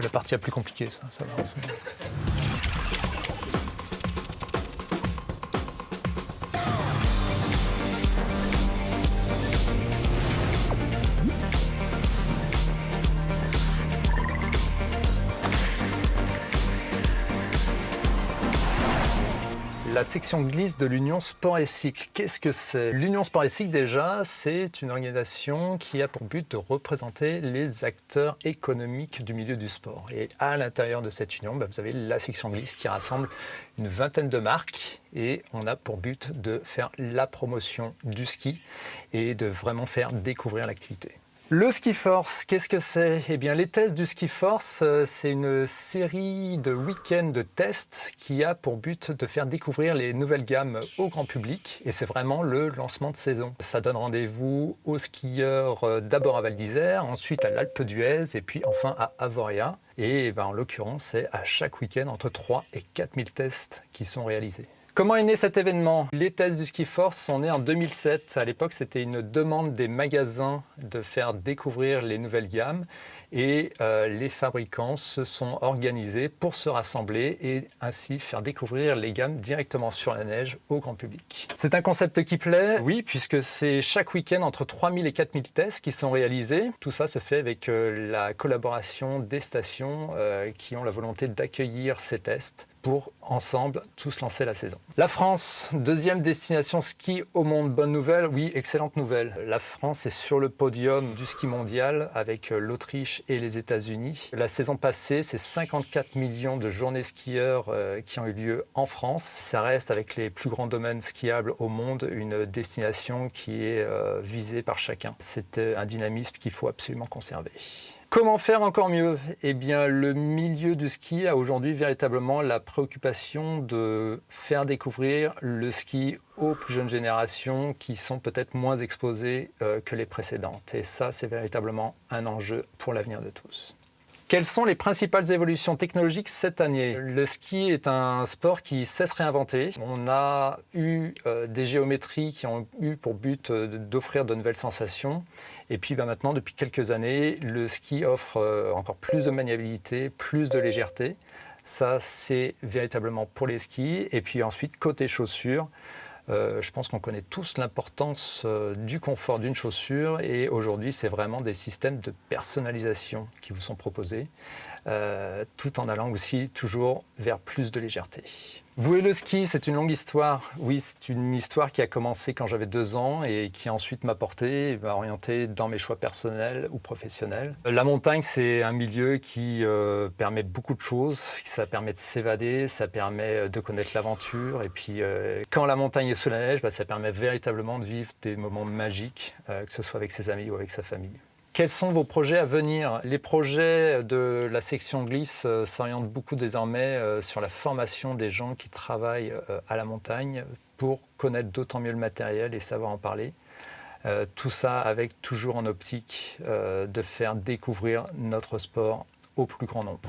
La partie la plus compliquée, ça va. La section glisse de l'Union Sport et Cycle, qu'est-ce que c'est? L'Union Sport et Cycle, déjà, c'est une organisation qui a pour but de représenter les acteurs économiques du milieu du sport. Et à l'intérieur de cette union, vous avez la section glisse qui rassemble une vingtaine de marques et on a pour but de faire la promotion du ski et de vraiment faire découvrir l'activité. Le Ski Force, qu'est-ce que c'est? Eh bien, les tests du Ski Force, c'est une série de week-ends de tests qui a pour but de faire découvrir les nouvelles gammes au grand public. Et c'est vraiment le lancement de saison. Ça donne rendez-vous aux skieurs d'abord à Val d'Isère, ensuite à l'Alpe d'Huez et puis enfin à Avoria. Et en l'occurrence, c'est à chaque week-end entre 3 et 4 000 tests qui sont réalisés. Comment est né cet événement? Les tests du Ski Force sont nés en 2007. À l'époque, c'était une demande des magasins de faire découvrir les nouvelles gammes. Et les fabricants se sont organisés pour se rassembler et ainsi faire découvrir les gammes directement sur la neige au grand public. C'est un concept qui plaît, oui, puisque c'est chaque week-end entre 3 000 et 4 000 tests qui sont réalisés. Tout ça se fait avec la collaboration des stations qui ont la volonté d'accueillir ces tests pour ensemble tous lancer la saison. La France, deuxième destination ski au monde. Bonne nouvelle? Oui, excellente nouvelle. La France est sur le podium du ski mondial avec l'Autriche et les États-Unis. La saison passée, c'est 54 millions de journées skieurs qui ont eu lieu en France. Ça reste, avec les plus grands domaines skiables au monde, une destination qui est visée par chacun. C'est un dynamisme qu'il faut absolument conserver. Comment faire encore mieux? Eh bien, le milieu du ski a aujourd'hui véritablement la préoccupation de faire découvrir le ski aux plus jeunes générations qui sont peut-être moins exposées que les précédentes. Et ça, c'est véritablement un enjeu pour l'avenir de tous. Quelles sont les principales évolutions technologiques cette année? Le ski est un sport qui sait se réinventer. On a eu des géométries qui ont eu pour but d'offrir de nouvelles sensations. Et puis maintenant, depuis quelques années, le ski offre encore plus de maniabilité, plus de légèreté. Ça, c'est véritablement pour les skis. Et puis ensuite, côté chaussures, je pense qu'on connaît tous l'importance du confort d'une chaussure et aujourd'hui, c'est vraiment des systèmes de personnalisation qui vous sont proposés, tout en allant aussi toujours vers plus de légèreté. Vous et le ski, c'est une longue histoire. Oui, c'est une histoire qui a commencé quand j'avais 2 ans et qui ensuite m'a porté, m'a orienté dans mes choix personnels ou professionnels. La montagne, c'est un milieu qui permet beaucoup de choses. Ça permet de s'évader, ça permet de connaître l'aventure. Et puis, quand la montagne est sous la neige, ça permet véritablement de vivre des moments magiques, que ce soit avec ses amis ou avec sa famille. Quels sont vos projets à venir? Les projets de la section glisse s'orientent beaucoup désormais sur la formation des gens qui travaillent à la montagne pour connaître d'autant mieux le matériel et savoir en parler. Tout ça avec toujours en optique de faire découvrir notre sport au plus grand nombre.